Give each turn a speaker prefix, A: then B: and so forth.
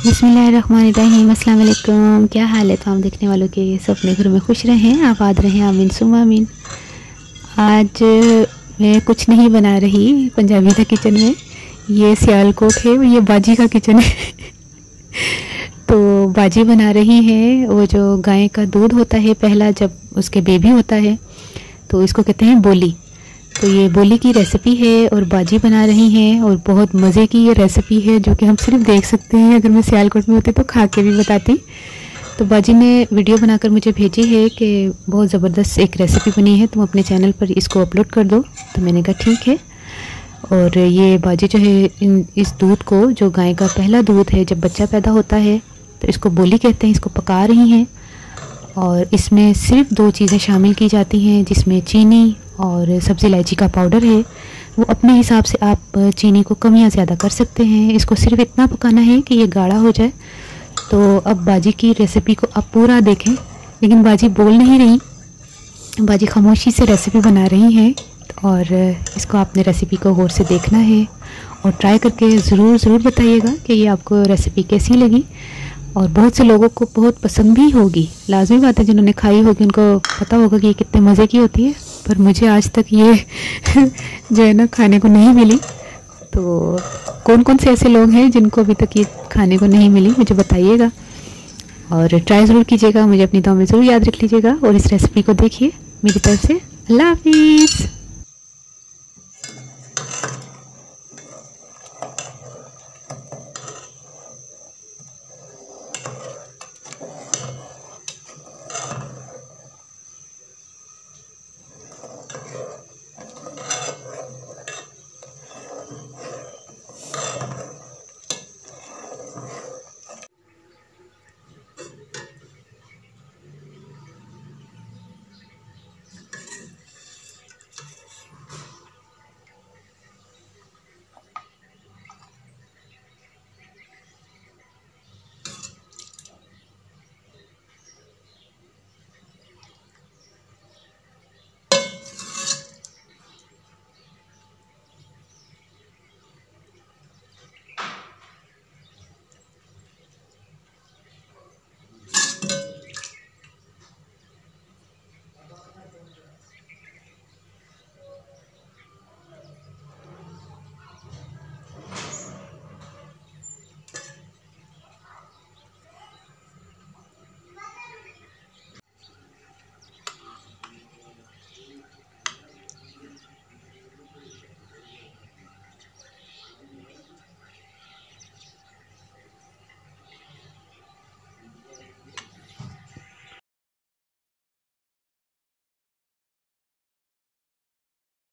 A: बिस्मिल्लाहिर्रहमानिर्रहीम, अस्सलाम वालेकुम। क्या हाल है तमाम देखने वालों के? सब अपने घर में खुश रहें, आबाद रहें, आमीन सुम्मा आमीन। आज मैं कुछ नहीं बना रही पंजाबी का किचन में। ये सियालकोट है, ये बाजी का किचन है। तो बाजी बना रही है वो जो गाय का दूध होता है पहला जब उसके बेबी होता है तो इसको कहते हैं बोली। तो ये बोली की रेसिपी है और बाजी बना रही हैं और बहुत मज़े की ये रेसिपी है जो कि हम सिर्फ देख सकते हैं। अगर मैं सियालकोट में होती तो खा के भी बताती। तो बाजी ने वीडियो बनाकर मुझे भेजी है कि बहुत ज़बरदस्त एक रेसिपी बनी है, तुम अपने चैनल पर इसको अपलोड कर दो। तो मैंने कहा ठीक है। और ये बाजी जो है इस दूध को, जो गाय का पहला दूध है जब बच्चा पैदा होता है तो इसको बोली कहते हैं, इसको पका रही हैं। और इसमें सिर्फ 2 चीज़ें शामिल की जाती हैं जिसमें चीनी और सब्ज़ी इलायची का पाउडर है। वो अपने हिसाब से आप चीनी को कम या ज़्यादा कर सकते हैं। इसको सिर्फ इतना पकाना है कि ये गाढ़ा हो जाए। तो अब बाजी की रेसिपी को आप पूरा देखें, लेकिन बाजी बोल नहीं रही, बाजी खामोशी से रेसिपी बना रही हैं। और इसको आपने रेसिपी को गौर से देखना है और ट्राई करके ज़रूर बताइएगा कि ये आपको रेसिपी कैसी लगी। और बहुत से लोगों को बहुत पसंद भी होगी, लाजमी बात है। जिन्होंने खाई होगी उनको पता होगा कि ये कितने मज़े की होती है, पर मुझे आज तक ये जो है ना खाने को नहीं मिली। तो कौन कौन से ऐसे लोग हैं जिनको अभी तक ये खाने को नहीं मिली, मुझे बताइएगा और ट्राई ज़रूर कीजिएगा। मुझे अपनी दुआ में ज़रूर याद रख लीजिएगा और इस रेसिपी को देखिए। मेरी तरफ से अल्लाह हाफिज़।